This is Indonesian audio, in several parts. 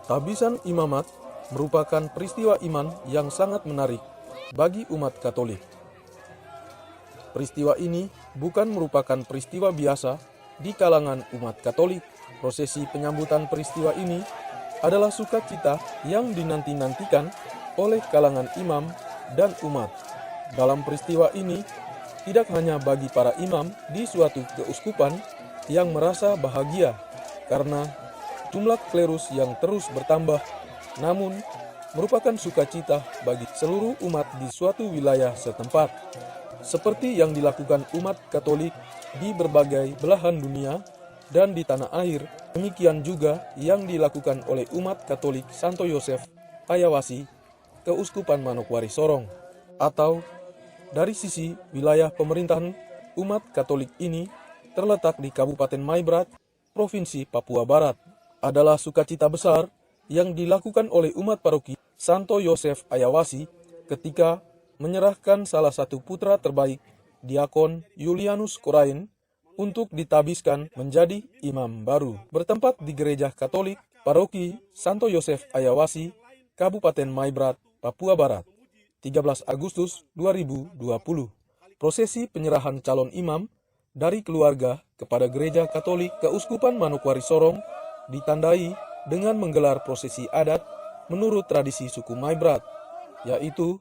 Tabisan imamat merupakan peristiwa iman yang sangat menarik bagi umat Katolik. Peristiwa ini bukan merupakan peristiwa biasa di kalangan umat Katolik. Prosesi penyambutan peristiwa ini adalah sukacita yang dinanti-nantikan oleh kalangan imam dan umat. Dalam peristiwa ini, tidak hanya bagi para imam di suatu keuskupan yang merasa bahagia karena jumlah klerus yang terus bertambah, namun merupakan sukacita bagi seluruh umat di suatu wilayah setempat. Seperti yang dilakukan umat Katolik di berbagai belahan dunia dan di tanah air, demikian juga yang dilakukan oleh umat Katolik Santo Yosef Ayawasi, Keuskupan Manokwari Sorong. Atau dari sisi wilayah pemerintahan, umat Katolik ini terletak di Kabupaten Maibrat, Provinsi Papua Barat. Adalah sukacita besar yang dilakukan oleh umat paroki Santo Yosef Ayawasi ketika menyerahkan salah satu putra terbaik, Diakon Julianus Korain, untuk ditabiskan menjadi imam baru. Bertempat di Gereja Katolik Paroki Santo Yosef Ayawasi, Kabupaten Maibrat, Papua Barat, 13 Agustus 2020. Prosesi penyerahan calon imam dari keluarga kepada Gereja Katolik Keuskupan Manokwari Sorong ditandai dengan menggelar prosesi adat menurut tradisi suku Maibrat, yaitu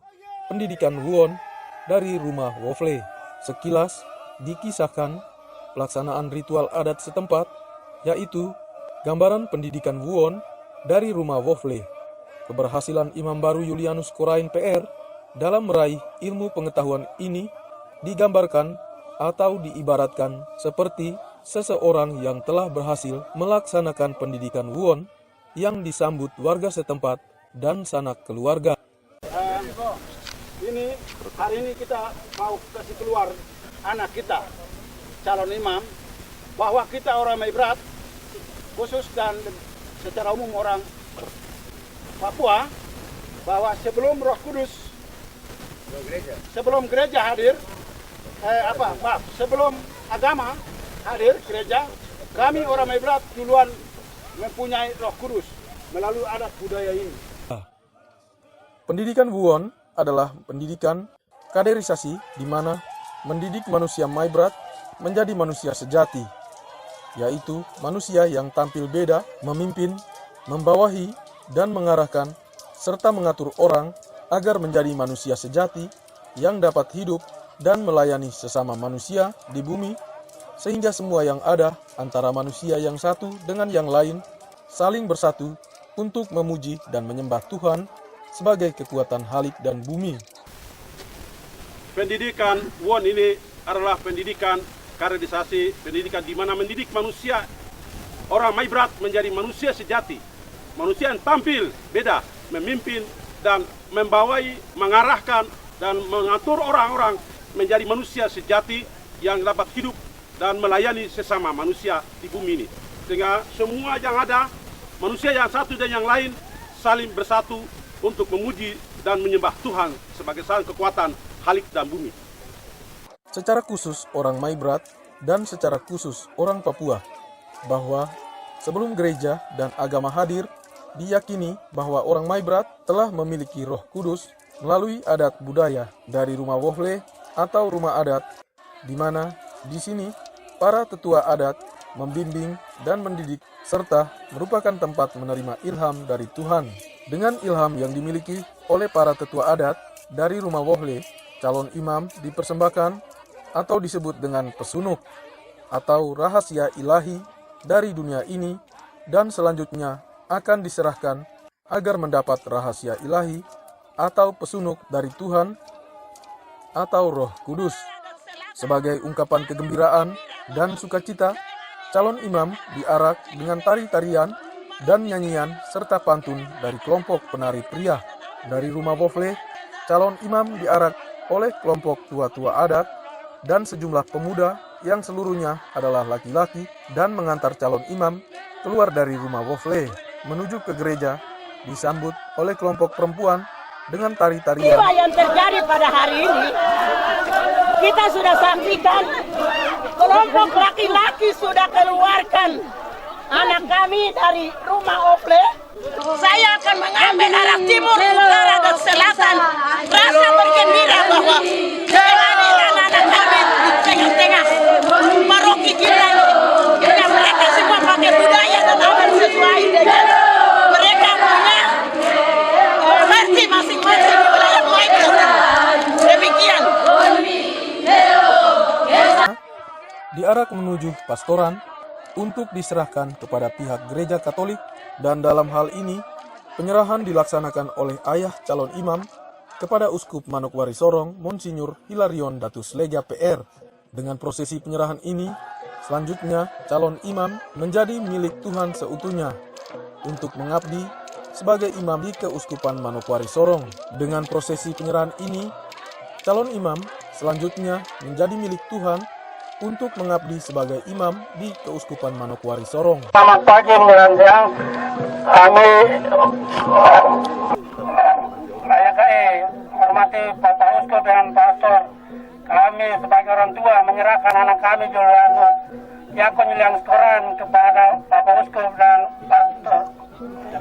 pendidikan Wuon dari rumah Wofle. Sekilas dikisahkan pelaksanaan ritual adat setempat, yaitu gambaran pendidikan Wuon dari rumah Wofle. Keberhasilan imam baru Julianus Korain PR dalam meraih ilmu pengetahuan ini digambarkan atau diibaratkan seperti seseorang yang telah berhasil melaksanakan pendidikan Wuon yang disambut warga setempat dan sanak keluarga. Hari ini kita mau kasih keluar anak kita, calon imam, bahwa kita orang Maibrat, khusus dan secara umum orang Papua, bahwa sebelum Roh Kudus, sebelum gereja hadir, sebelum agama hadir gereja, kami orang Maibrat duluan mempunyai Roh Kudus melalui adat budaya ini. Pendidikan Wuon adalah pendidikan kaderisasi di mana mendidik manusia Maibrat menjadi manusia sejati, yaitu manusia yang tampil beda, memimpin, membawahi, dan mengarahkan, serta mengatur orang agar menjadi manusia sejati yang dapat hidup dan melayani sesama manusia di bumi, sehingga semua yang ada antara manusia yang satu dengan yang lain saling bersatu untuk memuji dan menyembah Tuhan sebagai kekuatan halik dan bumi. Pendidikan Wuon ini adalah pendidikan kaderisasi, pendidikan di mana mendidik manusia, orang Maibrat menjadi manusia sejati, manusia yang tampil beda, memimpin dan membawai, mengarahkan dan mengatur orang-orang menjadi manusia sejati yang dapat hidup dan melayani sesama manusia di bumi ini. Sehingga semua yang ada, manusia yang satu dan yang lain saling bersatu untuk memuji dan menyembah Tuhan sebagai sang kekuatan halik dan bumi. Secara khusus orang Maibrat dan secara khusus orang Papua, bahwa sebelum gereja dan agama hadir, diyakini bahwa orang Maibrat telah memiliki Roh Kudus melalui adat budaya dari rumah Wofle atau rumah adat, di mana di sini para tetua adat membimbing dan mendidik serta merupakan tempat menerima ilham dari Tuhan. Dengan ilham yang dimiliki oleh para tetua adat dari rumah Wofle, calon imam dipersembahkan atau disebut dengan pesunuk atau rahasia ilahi dari dunia ini dan selanjutnya akan diserahkan agar mendapat rahasia ilahi atau pesunuk dari Tuhan atau Roh Kudus. Sebagai ungkapan kegembiraan dan sukacita, calon imam diarak dengan tari-tarian dan nyanyian serta pantun dari kelompok penari pria. Dari rumah Wofle, calon imam diarak oleh kelompok tua-tua adat dan sejumlah pemuda yang seluruhnya adalah laki-laki dan mengantar calon imam keluar dari rumah Wofle menuju ke gereja, disambut oleh kelompok perempuan dengan tari-tarian. Yang terjadi pada hari ini, kita sudah saksikan kelompok laki-laki sudah keluarkan anak kami dari rumah Wofle mengambil arah timur, utara, dan selatan. Rasa bergembira bahwa kehadiran anak kami di tengah-tengah paroki kita ini, mereka semua pakai budaya dan adat sesuai dengan mereka punya versi masing-masing di wilayah Maibrat. Demikian. Diarak menuju pastoran untuk diserahkan kepada pihak gereja Katolik, dan dalam hal ini penyerahan dilaksanakan oleh ayah calon imam kepada Uskup Manokwari Sorong, Monsinyur Hilarion Datus Lega PR. Dengan prosesi penyerahan ini, selanjutnya calon imam menjadi milik Tuhan seutuhnya untuk mengabdi sebagai imam di Keuskupan Manokwari Sorong. Dengan prosesi penyerahan ini, calon imam selanjutnya menjadi milik Tuhan untuk mengabdi sebagai imam di Keuskupan Manokwari Sorong. Selamat pagi menjelang siang. Kami saya hormati Bapak Uskup dan Pastor. Kami sebagai orang tua menyerahkan anak kami Julianus Diakon Julianus Koran kepada Bapak Uskup dan Pastor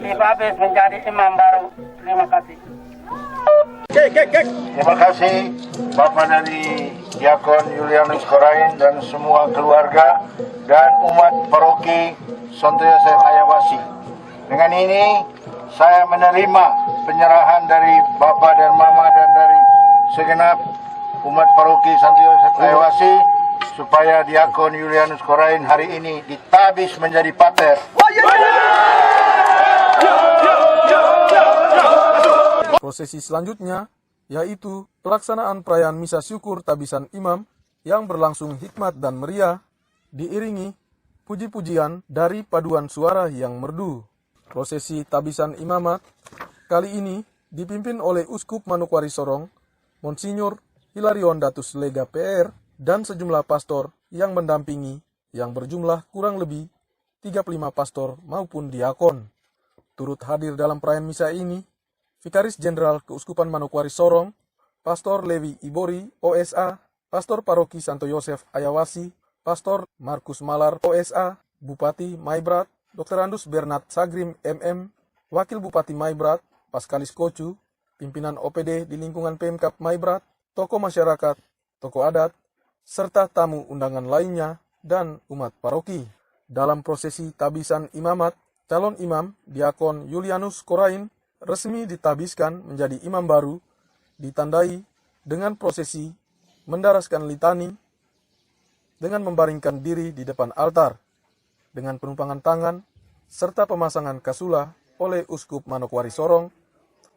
Ibabis menjadi imam baru. Terima kasih. Terima kasih Bapak dari Diakon Julianus Korain dan semua keluarga dan umat paroki Santo Yosef Ayawasi. Dengan ini saya menerima penyerahan dari Bapak dan Mama dan dari segenap umat paroki Santo Yosef Ayawasi supaya Diakon Julianus Korain hari ini ditabis menjadi pater. Prosesi selanjutnya yaitu pelaksanaan perayaan misa syukur tabisan imam yang berlangsung hikmat dan meriah, diiringi puji-pujian dari paduan suara yang merdu. Prosesi tabisan imamat kali ini dipimpin oleh Uskup Manokwari Sorong, Monsinyur Hilarion Datus Lega PR, dan sejumlah pastor yang mendampingi yang berjumlah kurang lebih 35 pastor maupun diakon. Turut hadir dalam perayaan misa ini Vikaris Jenderal Keuskupan Manokwari Sorong, Pastor Levi Ibori, OSA, Pastor Paroki Santo Yosef Ayawasi, Pastor Markus Malar, OSA, Bupati Maibrat, Dr. Andus Bernard Sagrim, MM, Wakil Bupati Maibrat, Paskalis Kocu, pimpinan OPD di lingkungan Pemkap Maibrat, tokoh masyarakat, tokoh adat, serta tamu undangan lainnya, dan umat paroki. Dalam prosesi tabisan imamat, calon imam Diakon Julianus Korain resmi ditabiskan menjadi imam baru, ditandai dengan prosesi mendaraskan litani dengan membaringkan diri di depan altar, dengan penumpangan tangan serta pemasangan kasula oleh Uskup Manokwari Sorong,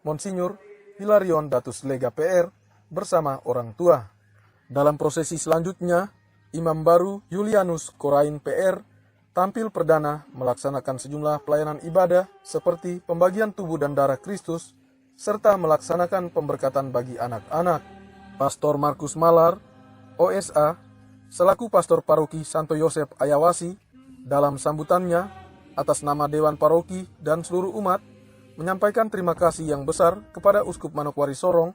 Monsinyur Hilarion Datus Lega PR bersama orang tua. Dalam prosesi selanjutnya, imam baru Julianus Korain PR tampil perdana melaksanakan sejumlah pelayanan ibadah seperti pembagian tubuh dan darah Kristus, serta melaksanakan pemberkatan bagi anak-anak. Pastor Markus Malar, OSA, selaku Pastor Paroki Santo Yosef Ayawasi, dalam sambutannya atas nama Dewan Paroki dan seluruh umat, menyampaikan terima kasih yang besar kepada Uskup Manokwari Sorong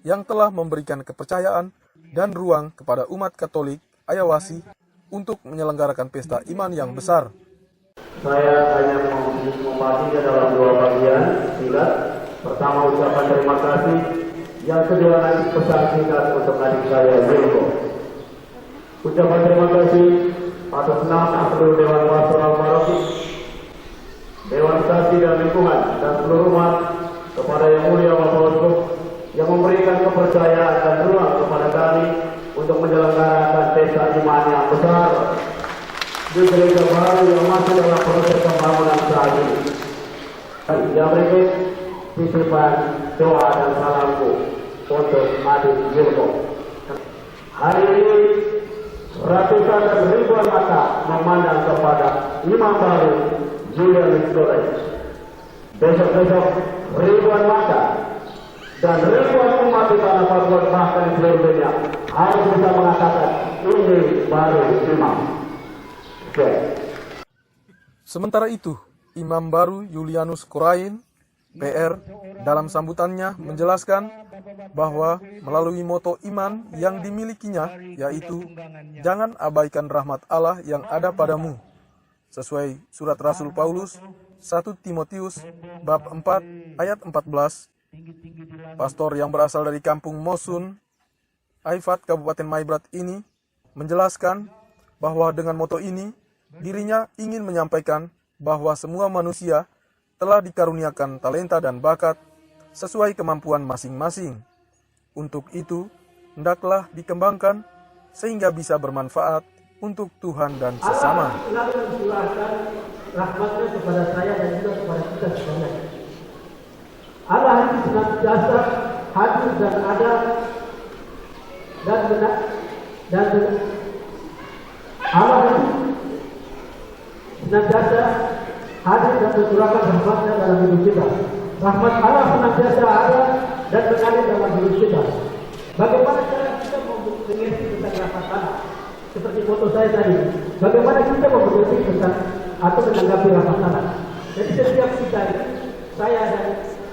yang telah memberikan kepercayaan dan ruang kepada umat Katolik Ayawasi untuk menyelenggarakan pesta iman yang besar. Saya hanya membaginya dalam dua bagian singkat. Pertama, ucapan terima kasih. Yang kedua, nanti pesan singkat untuk adik saya, Wilko. Ucapan terima kasih atas nama seluruh Dewan Pastoral Paroki, Dewan Saksi dan Lingkungan, dan seluruh umat kepada Yang Mulia Bapak Uskup yang memberikan kepercayaan dan ruang kepada kami untuk menyelenggarakan pesta iman yang besar di gereja baru yang masih dalam proses pembangunan saat ini. Yang berikut titipan doa dan salamku untuk adik Wilko. Hari ini ratusan dan ribuan mata memandang kepada imam baru Julianus Korain. Besok-besok ribuan mata dan ribuan umat di tanah Papua bahkan di seluruh dunia harus bisa mengatakan ini baru imam. Sementara itu, imam baru Julianus Korain PR dalam sambutannya menjelaskan bahwa melalui moto iman yang dimilikinya, yaitu jangan abaikan rahmat Allah yang ada padamu, sesuai surat Rasul Paulus 1 Timotius bab 4 ayat 14, pastor yang berasal dari kampung Mosun, Aifat, Kabupaten Maibrat ini menjelaskan bahwa dengan moto ini, dirinya ingin menyampaikan bahwa semua manusia telah dikaruniakan talenta dan bakat sesuai kemampuan masing-masing. Untuk itu, hendaklah dikembangkan sehingga bisa bermanfaat untuk Tuhan dan sesama. Allah selalu mencurahkan rahmatnya kepada saya dan juga kepada kita sekalian. Allah itu senantiasa hadir dan ada dan benar dan Allah itu senantiasa hadir dan mencurahkan rahmatnya dalam hidup kita. Rahmat Allah senantiasa ada dan mengalir dalam hidup kita. Bagaimana cara kita mengerti tentang rahmat Allah? Seperti foto saya tadi, bagaimana kita mengerti tentang atau menanggapi rahmat Allah? Jadi setiap kita ini, saya dan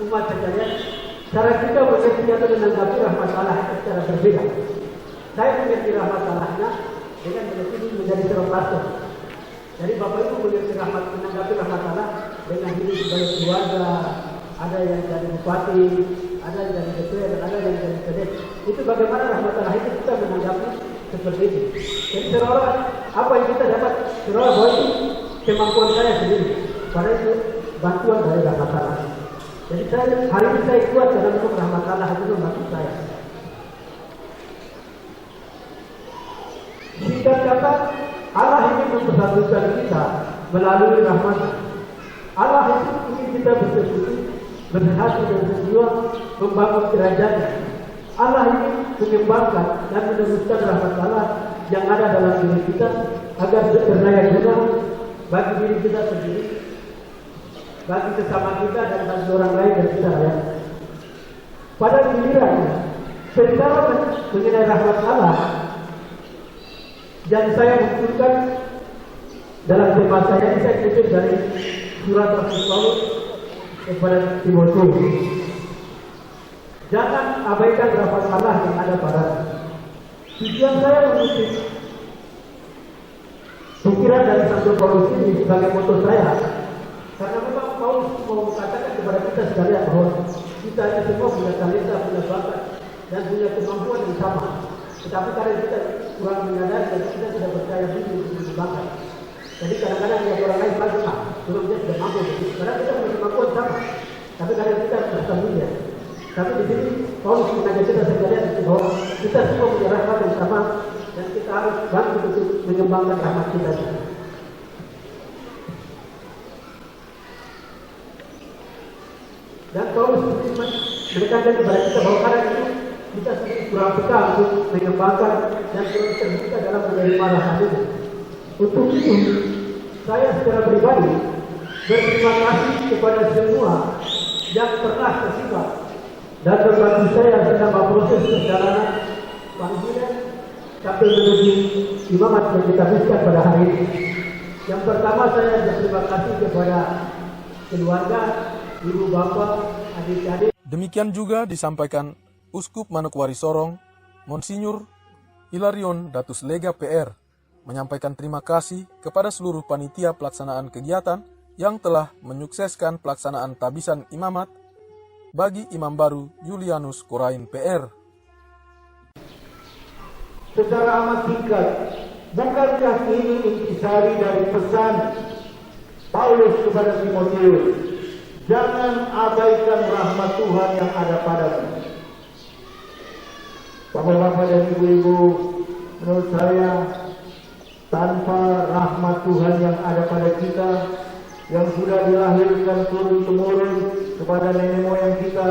umat sekalian, cara kita mengerti atau menanggapi rahmat Allah secara berbeda. Saya mengerti rahmat Allahnya dengan menjadi seorang pastor. Jadi Bapak Ibu mengerti menanggapi rahmat Allah dengan hidup sebagai keluarga, ada yang jadi bupati, ada yang jadi ketua, dan ada yang jadi kadep. Itu bagaimana rahmat Allah itu kita menanggapi seperti itu. Jadi seolah apa yang kita dapat seolah bahwa itu kemampuan saya sendiri. Pada itu bantuan dari rahmat Allah. Jadi hari ini saya kuat dalam bentuk rahmat Allah itu membantu saya. Singkat kata, Allah ingin mempersatukan kita melalui rahmat. Allah itu ingin kita bersekutu, berhati dan berjuang membangun kerajaan. Allah ingin mengembangkan dan meneruskan rahmat Allah yang ada dalam diri kita agar berdaya guna bagi diri kita sendiri, bagi sesama kita dan bagi orang lain dan kita ya. Pada gilirannya, berbicara mengenai rahmat Allah yang saya munculkan dalam tema saya ini, saya kutip dari surat Rasul Paulus kepada Timotius. Jangan abaikan rahmat Allah yang ada padamu. Tujuan saya mengutip pikiran dari Rasul Paulus ini sebagai moto saya, karena memang Paulus mau mengatakan kepada kita sekalian bahwa kita ini semua punya talenta, punya bakat dan punya kemampuan yang sama. Tetapi karena kita kurang menyadari dan kita tidak percaya diri untuk bakat. Jadi kadang-kadang yang orang lain bagus, cuma dia tidak mampu. Karena kita punya kemampuan sama, tapi kadang kita bersembunyi. Tapi di sini Paulus mengajak kita sekalian bahwa kita semua punya rahmat yang sama dan kita harus bantu untuk mengembangkan rahmat kita. Dan Paulus menekankan kepada kita bahwa karena itu kita kurang peka untuk mengembangkan dan kita dalam menerima rahmat itu. Untuk itu, saya secara pribadi berterima kasih kepada semua yang pernah terlibat dan membantu saya selama proses perjalanan panggilan sampai menuju imamat yang kita habiskan pada hari ini. Yang pertama saya berterima kasih kepada keluarga, ibu bapak, adik-adik. Demikian juga disampaikan Uskup Manokwari Sorong, Monsinyur Hilarion Datus Lega PR, menyampaikan terima kasih kepada seluruh panitia pelaksanaan kegiatan yang telah menyukseskan pelaksanaan tabisan imamat bagi imam baru Julianus Korain PR. Secara amat singkat, bukankah ini intisari dari pesan Paulus kepada Timotius? Jangan abaikan rahmat Tuhan yang ada padamu. Bapak-bapak dan ibu-ibu, menurut saya tanpa rahmat Tuhan yang ada pada kita, yang sudah dilahirkan turun-temurun kepada nenek moyang kita,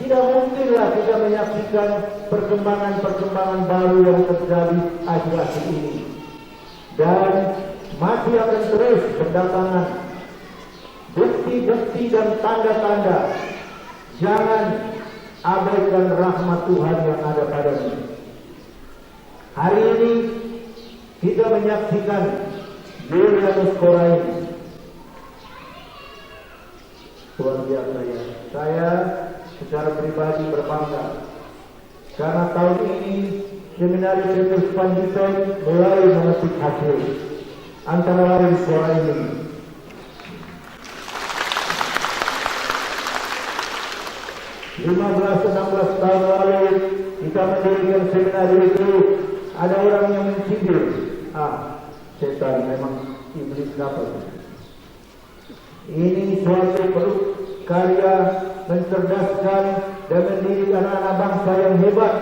tidak mungkinlah kita menyaksikan perkembangan-perkembangan baru yang terjadi akhir-akhir ini. Dan masih akan terus berdatangan bukti-bukti dan tanda-tanda. Jangan abaikan rahmat Tuhan yang ada padamu. Hari ini kita menyaksikan Julianus Korain. Luar biasa ya. Saya secara pribadi berbangga karena tahun ini Seminari Petrus Panjaitan mulai memetik hasil, antara lain Korain ini. 15-16 tahun lalu kita mendirikan seminar itu, ada orang yang mencibir, setan memang iblis dapat. Ini suatu karya mencerdaskan dan mendidik anak-anak bangsa yang hebat.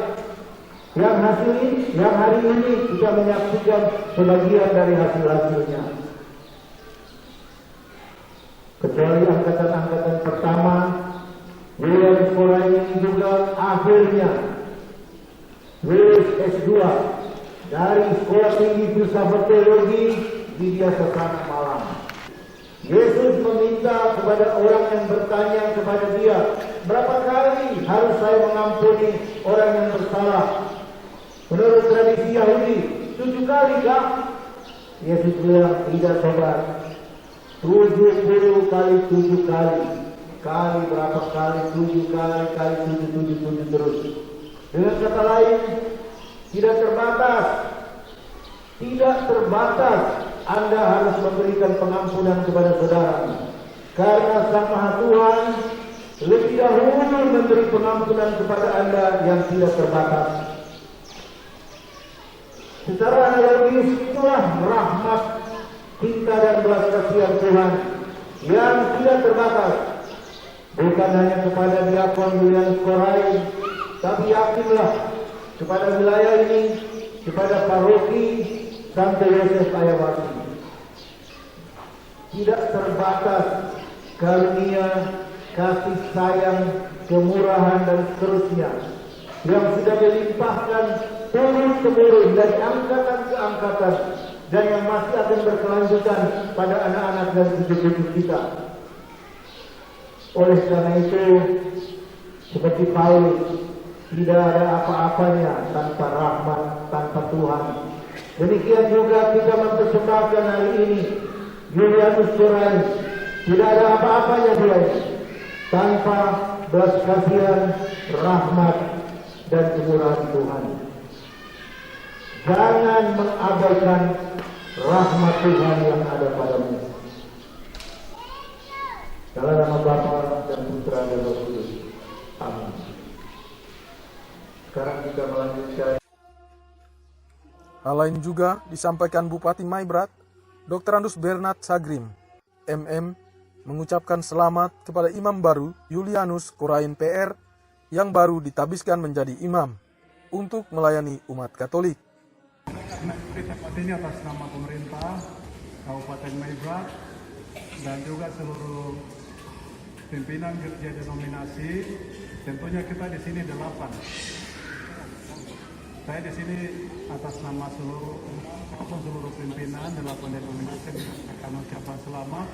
Yang hari ini kita menyaksikan sebagian dari hasil-hasilnya. Kecuali angkatan-angkatan pertama, William Korain ini juga akhirnya lulus S2 dari Sekolah Tinggi Filsafat Teologi di Sana Malang. Yesus meminta kepada orang yang bertanya kepada dia, berapa kali harus saya mengampuni orang yang bersalah? Menurut tradisi Yahudi, 7 kali kah? Yesus bilang, tidak sobat, 70 kali 7 kali. Kali berapa kali? 7 kali 7 terus. Dengan kata lain, tidak terbatas. Tidak terbatas Anda harus memberikan pengampunan kepada saudara. Karena Sang Maha Tuhan lebih dahulu memberi pengampunan kepada Anda yang tidak terbatas. Secara analogis itulah rahmat, cinta dan belas kasihan Tuhan yang tidak terbatas. Bukan hanya kepada diakon Julianus Korain, tapi yakinlah kepada wilayah ini, kepada paroki Santo Yosef Ayawati. Tidak terbatas karunia, kasih sayang, kemurahan dan seterusnya yang sudah dilimpahkan turun-temurun dari angkatan ke angkatan dan yang masih akan berkelanjutan pada anak-anak dan cucu-cucu kita. Oleh karena itu, seperti Paulus, tidak ada apa-apanya tanpa rahmat, tanpa Tuhan. Demikian juga kita mempersembahkan hari ini Julianus Korain, tidak ada apa-apanya dia tanpa belas kasihan, rahmat dan kemurahan Tuhan. Jangan mengabaikan rahmat Tuhan yang ada padamu. Dalam nama Bapa dan Putra dan Roh Kudus. Amin. Sekarang kita melanjutkan. Hal lain juga disampaikan Bupati Maibrat, Dr. Andus Bernard Sagrim, MM, mengucapkan selamat kepada imam baru Julianus Korain PR yang baru ditabiskan menjadi imam untuk melayani umat Katolik. Ini atas nama pemerintah Kabupaten Maibrat dan juga seluruh pimpinan gereja denominasi, tentunya kita di sini 8. Saya di sini atas nama seluruh pimpinan 8 denominasi akan ucapkan selamat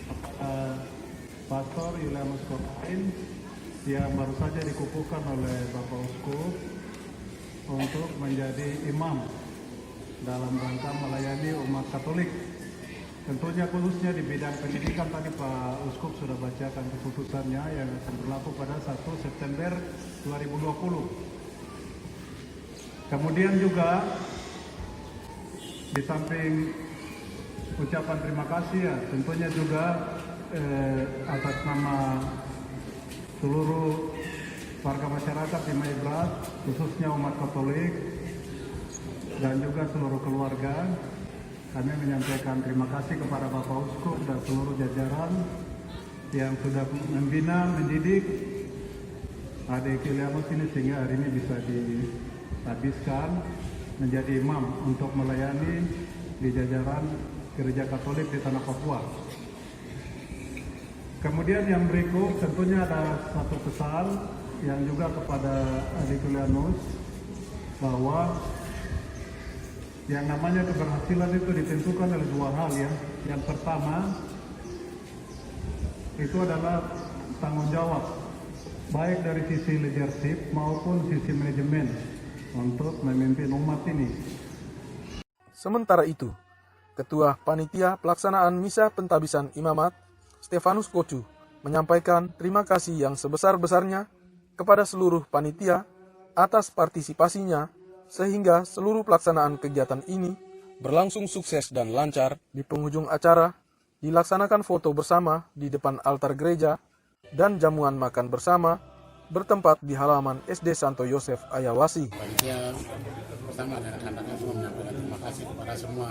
kepada Pastor Julianus Korain yang baru saja dikukuhkan oleh Bapak Uskup untuk menjadi imam dalam rangka melayani umat Katolik. Tentunya khususnya di bidang pendidikan, tadi Pak Uskup sudah bacakan keputusannya yang akan berlaku pada 1 September 2020. Kemudian juga di samping ucapan terima kasih ya, tentunya juga atas nama seluruh warga masyarakat di Maibrat, khususnya umat Katolik dan juga seluruh keluarga, kami menyampaikan terima kasih kepada Bapak Uskup dan seluruh jajaran yang sudah membina, mendidik adik Julianus ini sehingga hari ini bisa dihabiskan menjadi imam untuk melayani di jajaran Gereja Katolik di Tanah Papua. Kemudian yang berikut tentunya ada satu pesan yang juga kepada adik Julianus, bahwa yang namanya keberhasilan itu ditentukan oleh 2 hal ya. Yang pertama itu adalah tanggung jawab, baik dari sisi leadership maupun sisi manajemen untuk memimpin umat ini. Sementara itu, Ketua Panitia Pelaksanaan Misa Pentabisan Imamat, Stefanus Kocu, menyampaikan terima kasih yang sebesar-besarnya kepada seluruh panitia atas partisipasinya sehingga seluruh pelaksanaan kegiatan ini berlangsung sukses dan lancar. Di penghujung acara, dilaksanakan foto bersama di depan altar gereja dan jamuan makan bersama bertempat di halaman SD Santo Yosef Ayawasi. Panitia bersama dengan rekan-rekan semua menyampaikan terima kasih kepada semua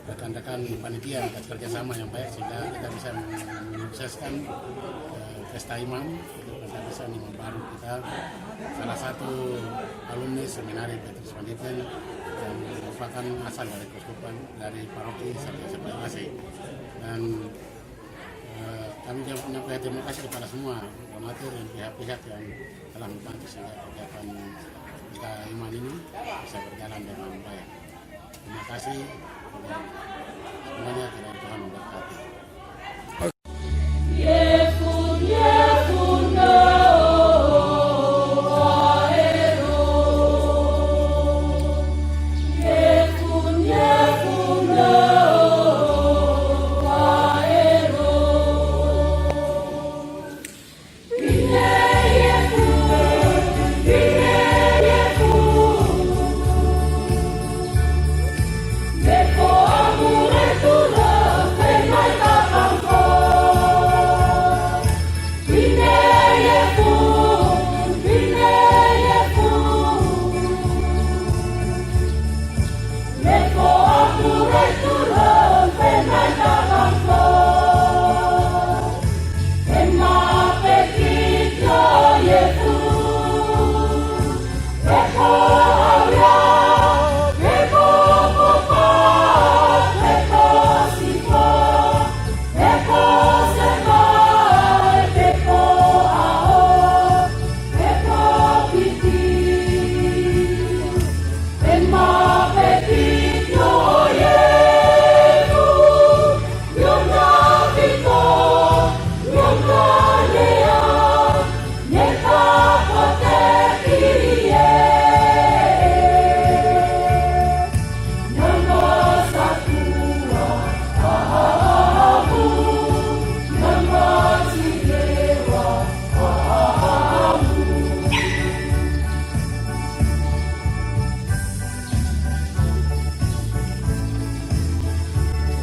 rekan-rekan panitia atas kerjasama yang baik sehingga kita bisa menyukseskan pesta imam. Kita bisa imam baru kita, salah satu alumni seminari Petrus Panditen yang merupakan asal dari Keuskupan dari paroki Santo Yosef Ayawasi. Dan kami menyampaikan terima kasih kepada semua donatur dan pihak-pihak yang telah membantu sehingga kegiatan kita iman ini bisa berjalan dengan baik. Terima kasih. Semuanya kiranya Tuhan memberkati.